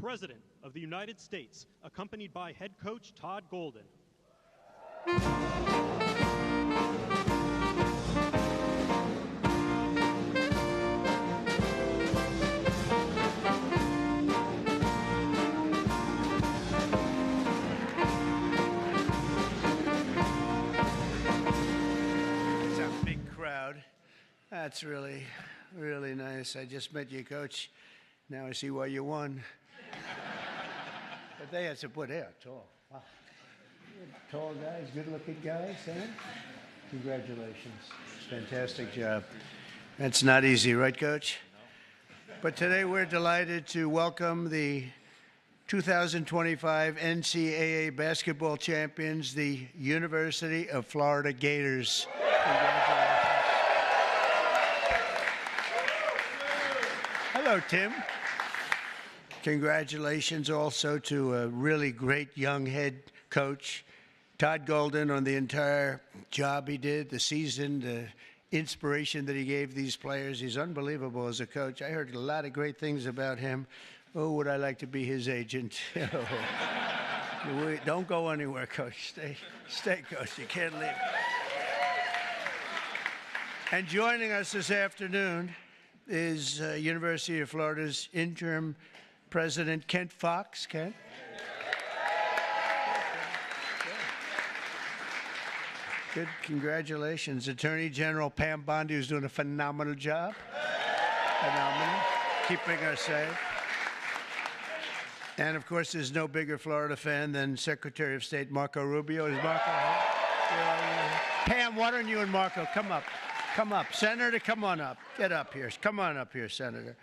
President of the United States, accompanied by head coach Todd Golden. That's really, really nice. I just met you, Coach. Now I see why you won. But they had some good hair, tall. Wow. Tall guys, good-looking guys, huh? Congratulations. Fantastic job. That's not easy, right, Coach? But today we're delighted to welcome the 2025 NCAA basketball champions, the University of Florida Gators. Congratulations. Hello, Tim. Congratulations also to a really great young head coach, Todd Golden, on the entire job he did, the season, the inspiration that he gave these players. He's unbelievable as a coach. I heard a lot of great things about him. Oh, would I like to be his agent? Don't go anywhere, Coach. Stay, Coach. You can't leave. And joining us this afternoon is University of Florida's interim president, Kent Fox. Kent? Good. Congratulations. Attorney General Pam Bondi, who's doing a phenomenal job. Phenomenal. Keeping us safe. And, of course, there's no bigger Florida fan than Secretary of State Marco Rubio. Is Marco here? Pam, why don't you and Marco come up? Come up. Senator, come on up. Get up here. Come on up here, Senator.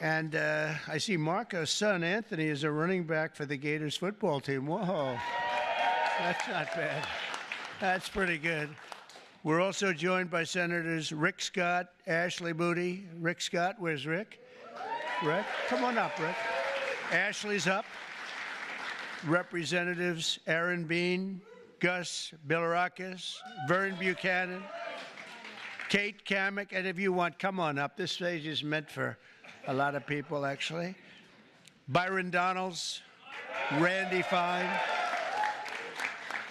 And I see Marco's son, Anthony, is a running back for the Gators football team. Whoa. That's not bad. That's pretty good. We're also joined by Senators Rick Scott, Ashley Moody. Rick Scott, where's Rick? Rick? Come on up, Rick. Ashley's up. Representatives Aaron Bean, Gus Bilirakis, Vern Buchanan, Kate Kamek, and if you want, come on up. This stage is meant for a lot of people, actually. Byron Donalds, Randy Fine.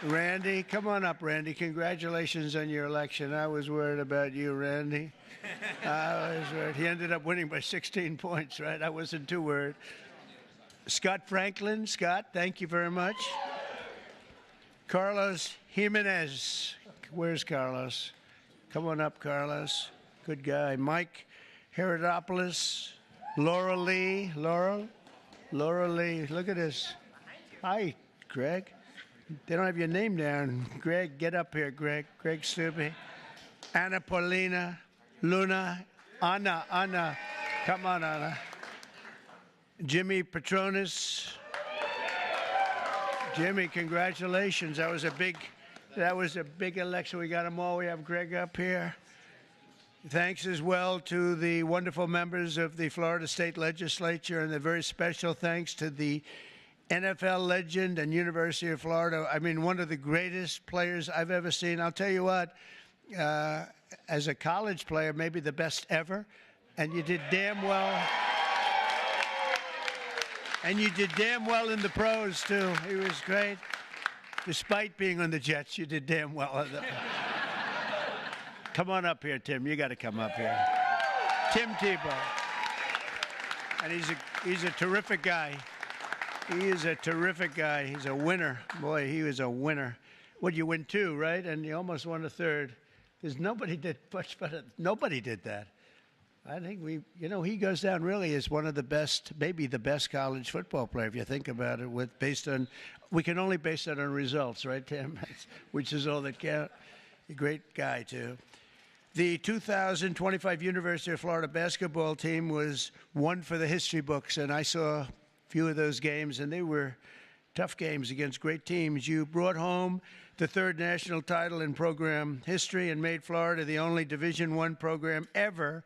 Randy, come on up, Randy. Congratulations on your election. I was worried about you, Randy. I was worried. He ended up winning by 16 points, right? I wasn't too worried. Scott Franklin. Scott, thank you very much. Carlos Jimenez. Where's Carlos? Come on up, Carlos. Good guy. Mike Herodopoulos. Laura Lee. Laura Lee. Look at this. Hi, Greg. They don't have your name down. Greg, get up here, Greg. Greg Stubbe. Anna Paulina. Luna. Anna. Come on, Anna. Jimmy Petronis. Jimmy, congratulations. That was a big election. We got them all. We have Greg up here. Thanks as well to the wonderful members of the Florida State Legislature, and a very special thanks to the NFL legend and University of Florida. I mean, one of the greatest players I've ever seen. I'll tell you what, as a college player, maybe the best ever, and you did damn well. And you did damn well in the pros, too. He was great. Despite being on the Jets, you did damn well. Come on up here, Tim. You got to come up here. Tim Tebow. And he's a terrific guy. He is a terrific guy. He's a winner. Boy, he was a winner. Well, you win two, right? And you almost won a third. Because nobody did much better. Nobody did that. I think he goes down really as one of the best, maybe the best college football player, if you think about it, we can only base that on results, right, Tim? Which is all that counts. A great guy, too. The 2025 University of Florida basketball team was one for the history books, and I saw a few of those games, and they were tough games against great teams. You brought home the third national title in program history and made Florida the only Division I program ever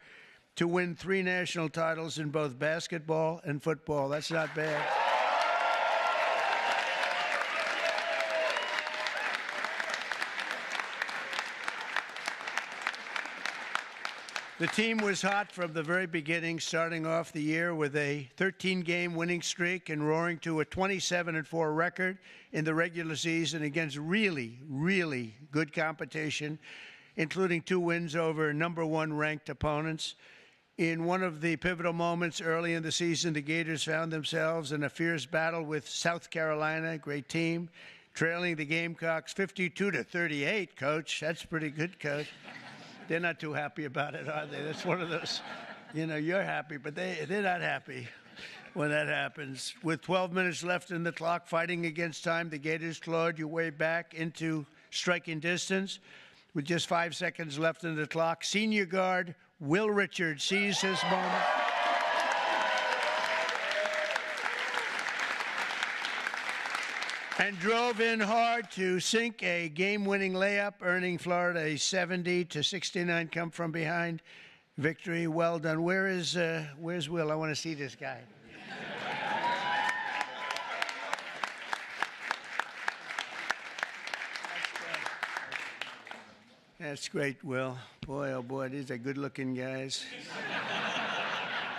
to win 3 national titles in both basketball and football. That's not bad. The team was hot from the very beginning, starting off the year with a 13-game winning streak and roaring to a 27-4 record in the regular season against really, really good competition, including 2 wins over number 1 ranked opponents. In one of the pivotal moments early in the season, the Gators found themselves in a fierce battle with South Carolina, a great team, trailing the Gamecocks 52-38, Coach. That's pretty good, Coach. They're not too happy about it, are they? That's one of those, you're happy, but they're not happy when that happens. With 12 minutes left in the clock, fighting against time, the Gators clawed your way back into striking distance. With just 5 seconds left in the clock, senior guard Will Richards seized his moment. And drove in hard to sink a game-winning layup, earning Florida a 70-69 come-from-behind victory. Well done. Where's Will? I want to see this guy. That's great, Will. Boy, oh boy, these are good-looking guys.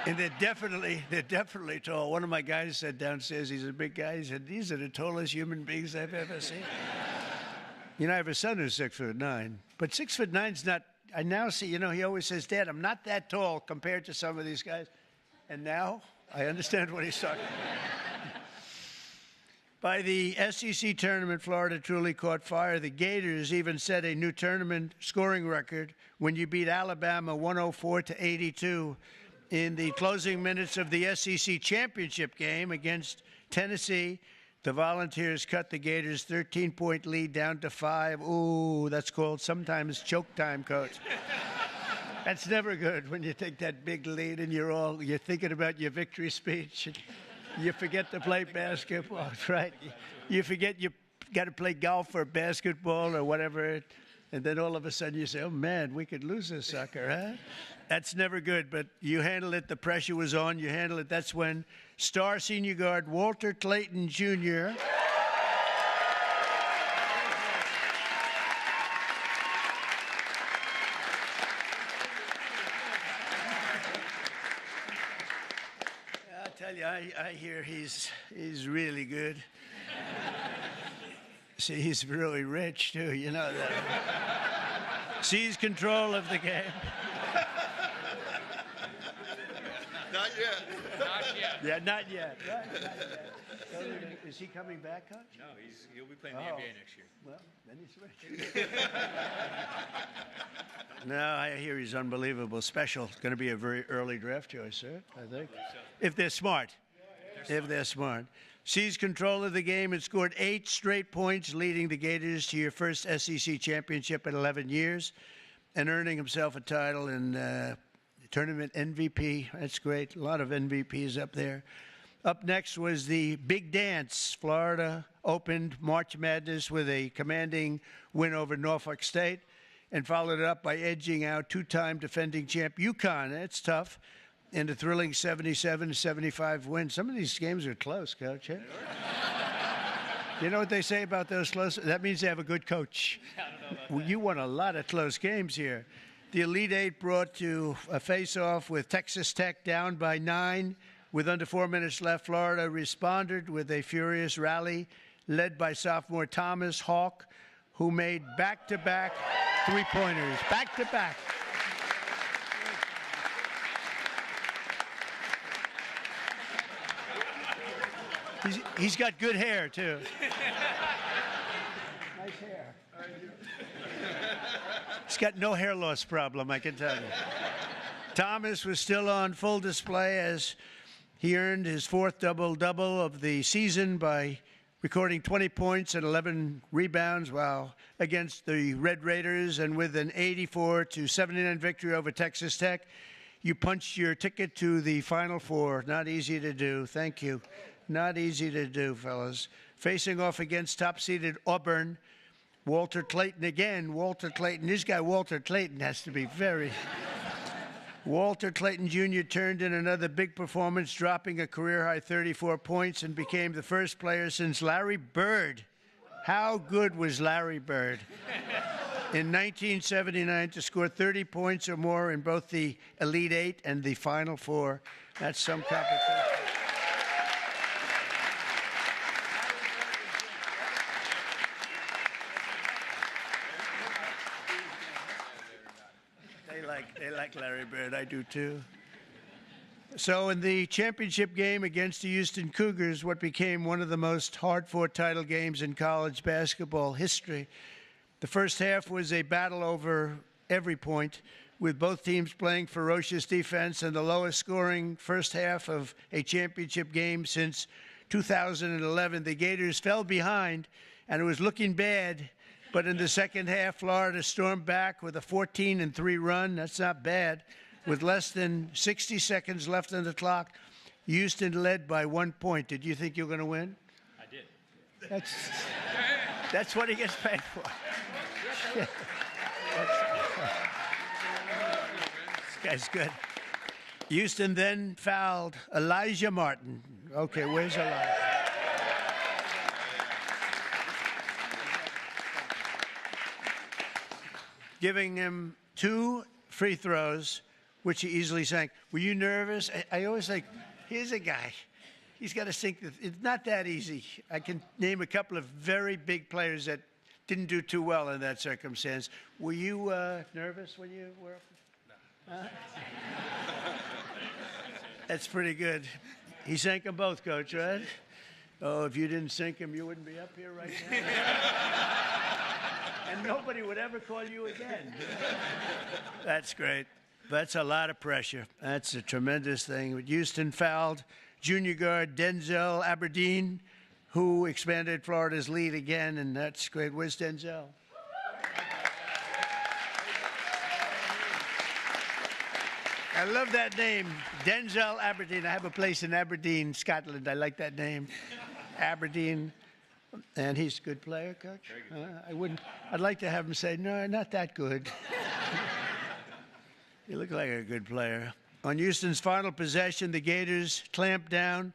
And they're definitely tall. One of my guys said downstairs, he's a big guy, he said, these are the tallest human beings I've ever seen. I have a son who's 6'9", but 6'9's not, I now see, he always says, Dad, I'm not that tall compared to some of these guys. And now I understand what he's talking about. By the SEC tournament, Florida truly caught fire. The Gators even set a new tournament scoring record when you beat Alabama 104-82. In the closing minutes of the SEC championship game against Tennessee, the Volunteers cut the Gators' 13-point lead down to 5. Ooh, that's called sometimes choke time, Coach. That's never good when you take that big lead and you're thinking about your victory speech. You forget to play basketball, right? You forget you got to play golf or basketball or whatever. And then all of a sudden you say, oh, man, we could lose this sucker, huh? That's never good, but you handle it. The pressure was on. You handle it. That's when star senior guard Walter Clayton, Jr. I'll tell you, I hear he's really good. See, he's really rich, too. You know that. Sees control of the game. Not yet. Not yet. Yeah, not yet. Right? Not yet. Is he coming back, Coach? No, he'll be playing the NBA next year. Well, then he's rich. No, I hear he's unbelievable. Special. It's going to be a very early draft choice, sir, I think. If they're smart. If they're smart. Seized control of the game and scored 8 straight points, leading the Gators to your first SEC championship in 11 years and earning himself a title in tournament MVP. That's great. A lot of MVPs up there. Up next was the big dance. Florida opened March Madness with a commanding win over Norfolk State and followed it up by edging out 2-time defending champ UConn. That's tough. In a thrilling 77-75 win. Some of these games are close, Coach. You know what they say about those close? That means they have a good coach. I don't know about that. You won a lot of close games here. The Elite Eight brought to a face-off with Texas Tech down by 9. With under 4 minutes left, Florida responded with a furious rally led by sophomore Thomas Hawk, who made back-to-back three-pointers. Back-to-back. He's got good hair, too. Nice hair. He's got no hair loss problem, I can tell you. Thomas was still on full display as he earned his 4th double-double of the season by recording 20 points and 11 rebounds while against the Red Raiders, and with an 84-79 victory over Texas Tech, you punched your ticket to the Final Four. Not easy to do. Thank you. Not easy to do, fellas. Facing off against top-seeded Auburn, Walter Clayton again. Walter Clayton. This guy, Walter Clayton, has to be very... Walter Clayton Jr. turned in another big performance, dropping a career-high 34 points and became the first player since Larry Bird. How good was Larry Bird? in 1979 to score 30 points or more in both the Elite Eight and the Final Four. That's some competition. They like Larry Bird. I do too. So in the championship game against the Houston Cougars, what became one of the most hard-fought title games in college basketball history, the first half was a battle over every point, with both teams playing ferocious defense and the lowest scoring first half of a championship game since 2011. The Gators fell behind, and it was looking bad. But in the second half, Florida stormed back with a 14-3 run. That's not bad. With less than 60 seconds left on the clock, Houston led by 1 point. Did you think you were going to win? I did. That's what he gets paid for. This guy's good. Houston then fouled Elijah Martin. Okay, where's Elijah? Giving him 2 free throws, which he easily sank. Were you nervous? I always think, here's a guy. He's got to sink. It's not that easy. I can name a couple of very big players that didn't do too well in that circumstance. Were you nervous when you were up? No. That's pretty good. He sank them both, Coach, right? Oh, if you didn't sink him, you wouldn't be up here right now. And nobody would ever call you again. That's great. That's a lot of pressure. That's a tremendous thing. Houston fouled junior guard Denzel Aberdeen, who expanded Florida's lead again, and that's great. Where's Denzel? I love that name, Denzel Aberdeen. I have a place in Aberdeen, Scotland. I like that name, Aberdeen. And he's a good player, Coach? I'd like to have him say, no, not that good. You look like a good player. On Houston's final possession, the Gators clamped down,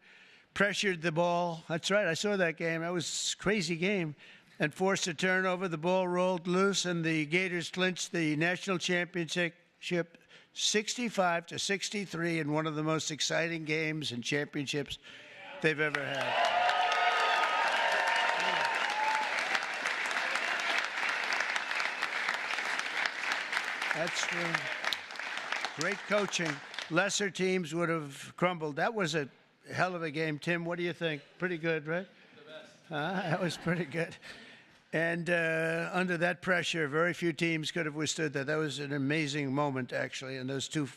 pressured the ball. That's right, I saw that game. That was a crazy game. And forced a turnover. The ball rolled loose, and the Gators clinched the national championship 65-63 in one of the most exciting games and championships they've ever had. That's great coaching. Lesser teams would have crumbled. That was a hell of a game. Tim, what do you think? Pretty good, right? The best. That was pretty good. And under that pressure, very few teams could have withstood that. That was an amazing moment, actually. And those 2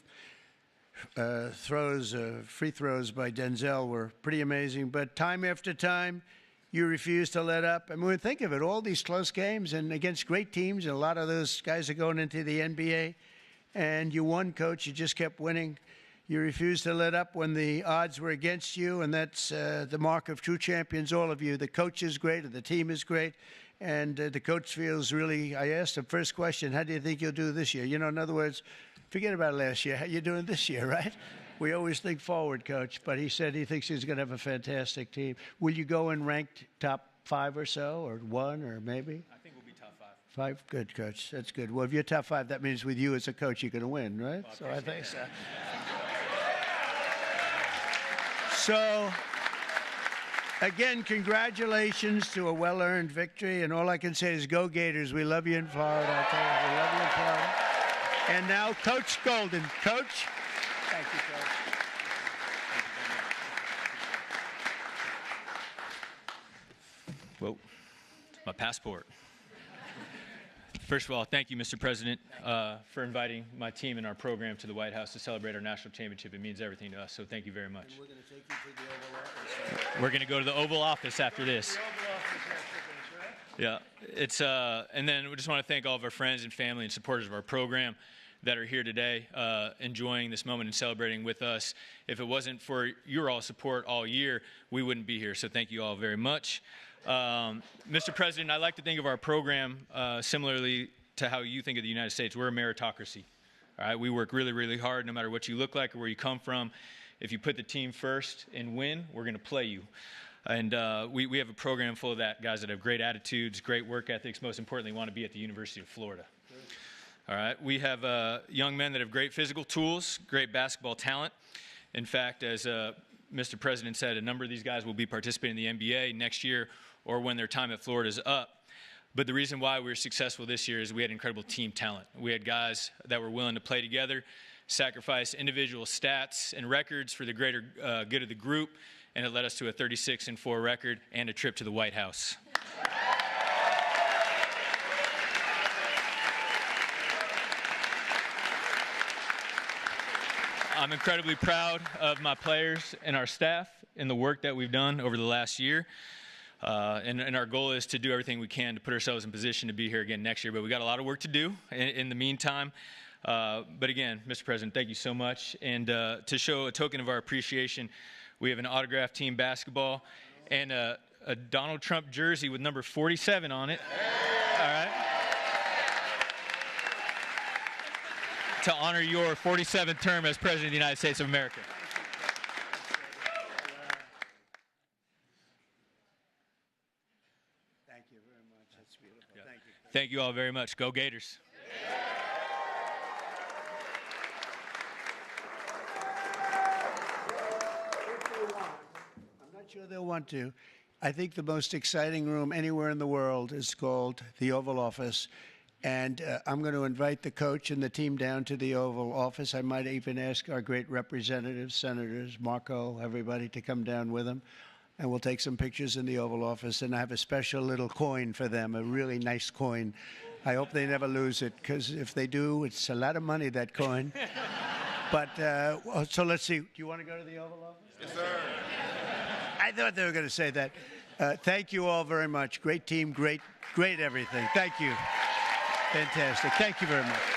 free throws by Denzel were pretty amazing. But time after time, you refuse to let up. I mean, think of it, all these close games and against great teams, and a lot of those guys are going into the NBA, and you won, Coach. You just kept winning. You refused to let up when the odds were against you, and that's the mark of true champions, all of you. The coach is great, and the team is great, and the coach feels really, I asked him, first question, how do you think you'll do this year? You know, in other words, forget about last year. How you doing this year, right? We always think forward, Coach, but he said he thinks he's going to have a fantastic team. Will you go in ranked top 5 or so, or 1, or maybe? I think we'll be top 5. 5? Good, Coach. That's good. Well, if you're top 5, that means with you as a coach, you're going to win, right? Well, so I think so. So, again, congratulations to a well-earned victory, and all I can say is go Gators. We love you in Florida. I tell you, we love you in Florida. And now, Coach Golden. Coach. Thank you, Coach. Whoa, my passport. First of all, thank you, Mr. President, for inviting my team and our program to the White House to celebrate our national championship. It means everything to us, so thank you very much. And we're going to take you to the Oval Office. We're going to go to the Oval Office after this. Yeah, it's and then we just want to thank all of our friends and family and supporters of our program that are here today, enjoying this moment and celebrating with us. If it wasn't for your all support all year, we wouldn't be here. So thank you all very much. Mr. President, I like to think of our program similarly to how you think of the United States. We're a meritocracy. All right, we work really, really hard, no matter what you look like or where you come from. If you put the team first and win, we're going to play you. And we have a program full of guys that have great attitudes, great work ethics, most importantly, want to be at the University of Florida. All right. We have young men that have great physical tools, great basketball talent. In fact, as Mr. President said, a number of these guys will be participating in the NBA next year or when their time at Florida is up. But the reason why we were successful this year is we had incredible team talent. We had guys that were willing to play together, sacrifice individual stats and records for the greater good of the group, and it led us to a 36-4 record and a trip to the White House. I'm incredibly proud of my players and our staff and the work that we've done over the last year. And our goal is to do everything we can to put ourselves in position to be here again next year. But we got a lot of work to do in the meantime. But again, Mr. President, thank you so much. And to show a token of our appreciation, we have an autographed team basketball and a Donald Trump jersey with number 47 on it. All right. To honor your 47th term as President of the United States of America. Thank you very much. That's beautiful. Yeah. Thank you. Thank you all very much. Go Gators. I'm not sure they'll want to. I think the most exciting room anywhere in the world is called the Oval Office. And I'm going to invite the coach and the team down to the Oval Office. I might even ask our great representatives, senators, Marco, everybody to come down with them. And we'll take some pictures in the Oval Office. And I have a special little coin for them, a really nice coin. I hope they never lose it, because if they do, it's a lot of money, that coin. But so let's see. Do you want to go to the Oval Office? Yes, sir. I thought they were going to say that. Thank you all very much. Great team, great everything. Thank you. Fantastic. Thank you very much.